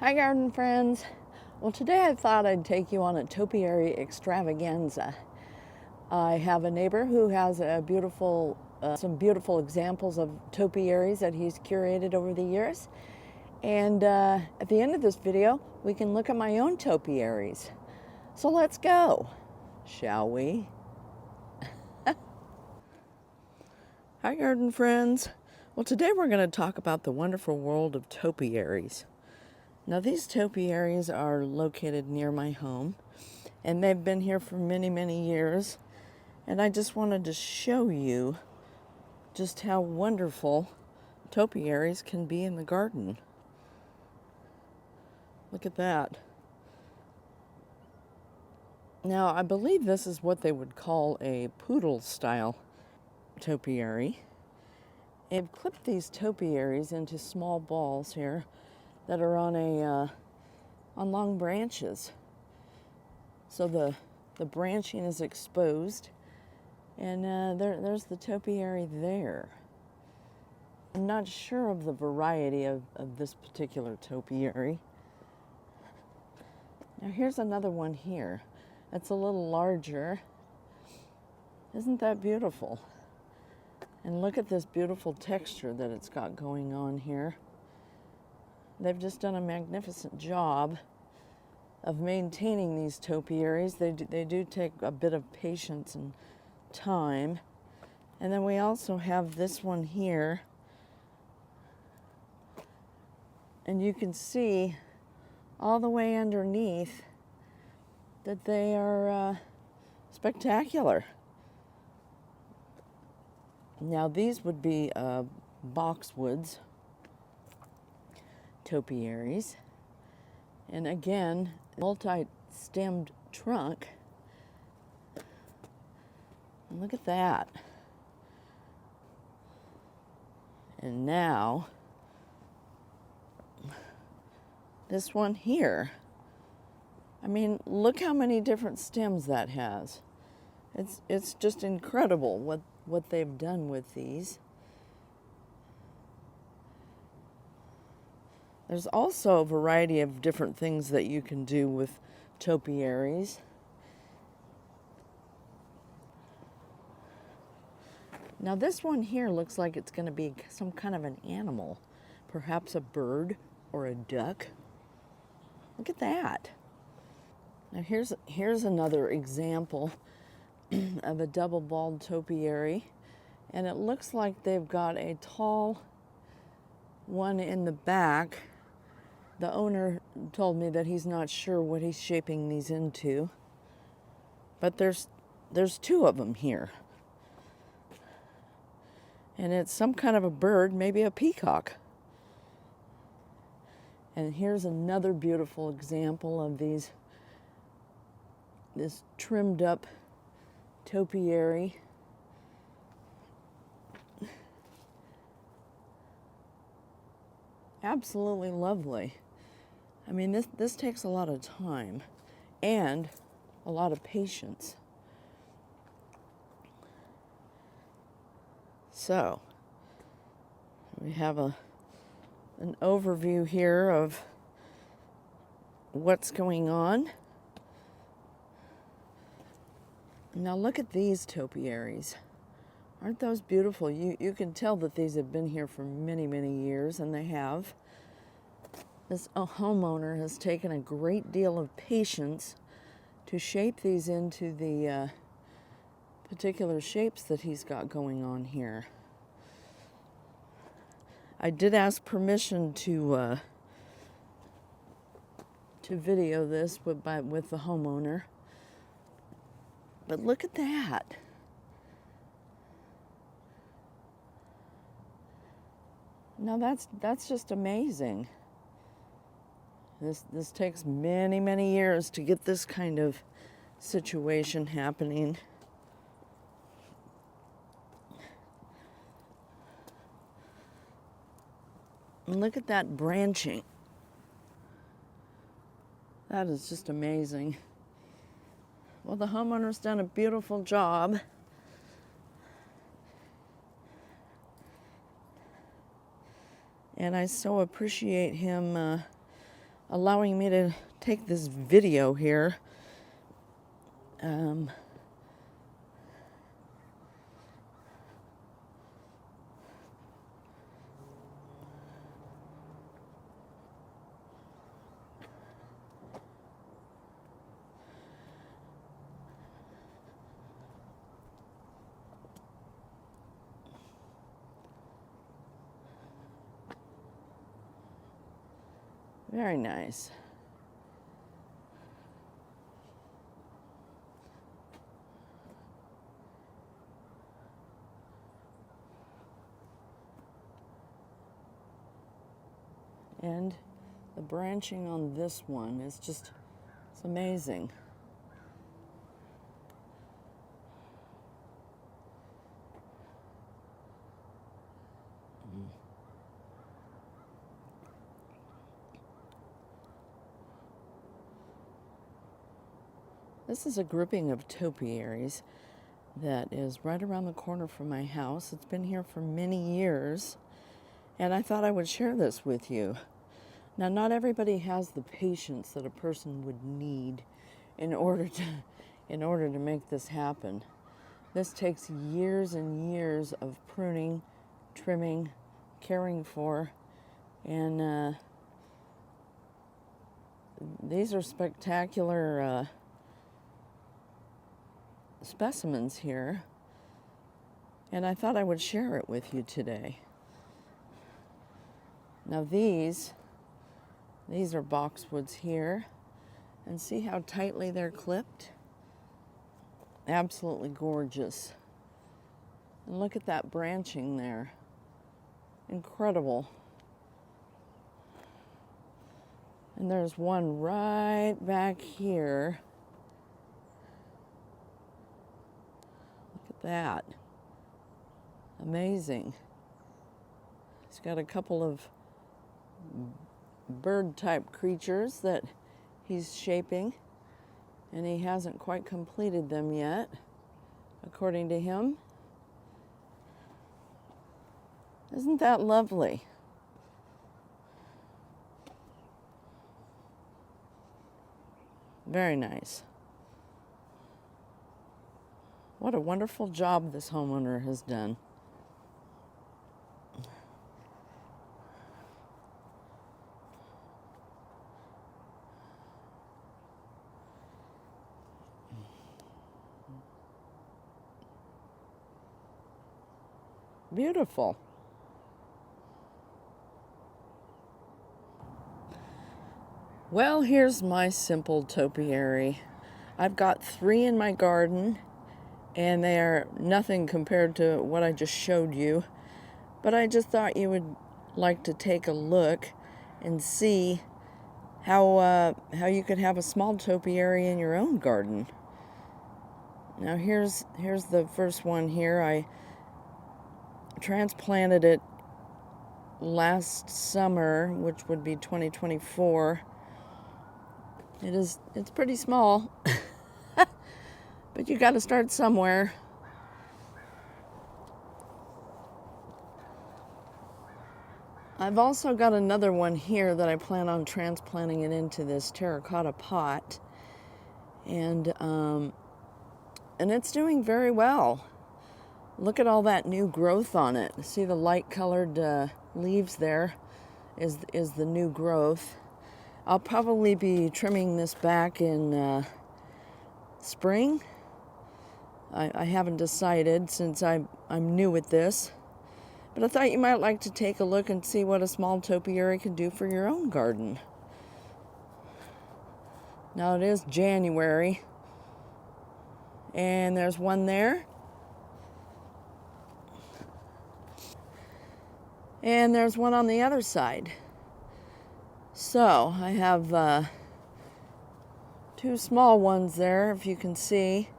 Hi garden friends. Well, today I thought I'd take you on a topiary extravaganza. I have a neighbor who has some beautiful examples of topiaries that he's curated over the years. And at the end of this video, we can look at my own topiaries. So let's go, shall we? Hi garden friends. Well, today we're going to talk about the wonderful world of topiaries. Now, these topiaries are located near my home, and they've been here for many, many years. And I just wanted to show you just how wonderful topiaries can be in the garden. Look at that. Now, I believe this is what they would call a poodle-style topiary. They've clipped these topiaries into small balls here that are on long branches. So the branching is exposed, and there's the topiary there. I'm not sure of the variety of this particular topiary. Now here's another one here. It's a little larger. Isn't that beautiful? And look at this beautiful texture that it's got going on here. They've just done a magnificent job of maintaining these topiaries. They do take a bit of patience and time. And then we also have this one here. And you can see all the way underneath that they are spectacular. Now these would be boxwoods topiaries, and again, multi-stemmed trunk. And look at that. And now this one here. I mean, look how many different stems that has. It's just incredible what they've done with these. There's also a variety of different things that you can do with topiaries. Now this one here looks like it's going to be some kind of an animal, perhaps a bird or a duck. Look at that. Now here's another example of a double-balled topiary, and it looks like they've got a tall one in the back. The owner told me that he's not sure what he's shaping these into, but there's two of them here, and it's some kind of a bird, maybe a peacock. And here's another beautiful example of this trimmed up topiary. Absolutely lovely. I mean, this takes a lot of time and a lot of patience. So we have an overview here of what's going on. Now look at these topiaries. Aren't those beautiful? You can tell that these have been here for many, many years, and they have. This homeowner has taken a great deal of patience to shape these into the particular shapes that he's got going on here. I did ask permission to video this with the homeowner, but look at that. Now that's just amazing. This takes many, many years to get this kind of situation happening. And look at that branching. That is just amazing. Well, the homeowner's done a beautiful job. And I so appreciate him allowing me to take this video here. Very nice. And the branching on this one is just, it's amazing. This is a grouping of topiaries that is right around the corner from my house. It's been here for many years, and I thought I would share this with you. Now, not everybody has the patience that a person would need in order to make this happen. This takes years and years of pruning, trimming, caring for, and these are spectacular specimens here, and I thought I would share it with you today. Now these are boxwoods here, and see how tightly they're clipped? Absolutely gorgeous. And look at that branching there. Incredible. And there's one right back here. That. Amazing. He's got a couple of bird type creatures that he's shaping, and he hasn't quite completed them yet, according to him. Isn't that lovely? Very nice. What a wonderful job this homeowner has done. Beautiful. Well, here's my simple topiary. I've got 3 in my garden, and they are nothing compared to what I just showed you. But I just thought you would like to take a look and see how you could have a small topiary in your own garden. Now here's the first one here. I transplanted it last summer, which would be 2024. It's pretty small. But you got to start somewhere. I've also got another one here that I plan on transplanting it into this terracotta pot, and it's doing very well. Look at all that new growth on it. See the light colored leaves there is the new growth. I'll probably be trimming this back in spring. I haven't decided since I'm new at this, but I thought you might like to take a look and see what a small topiary can do for your own garden. Now it is January, and there's one there, and there's one on the other side. So I have 2 small ones there, if you can see.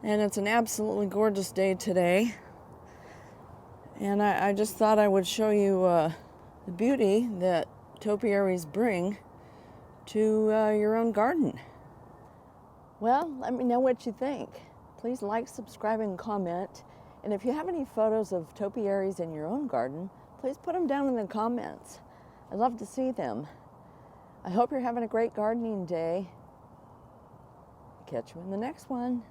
And it's an absolutely gorgeous day today. And I just thought I would show you the beauty that topiaries bring to your own garden. Well, let me know what you think. Please like, subscribe, and comment. And if you have any photos of topiaries in your own garden, please put them down in the comments. I'd love to see them. I hope you're having a great gardening day. Catch you in the next one.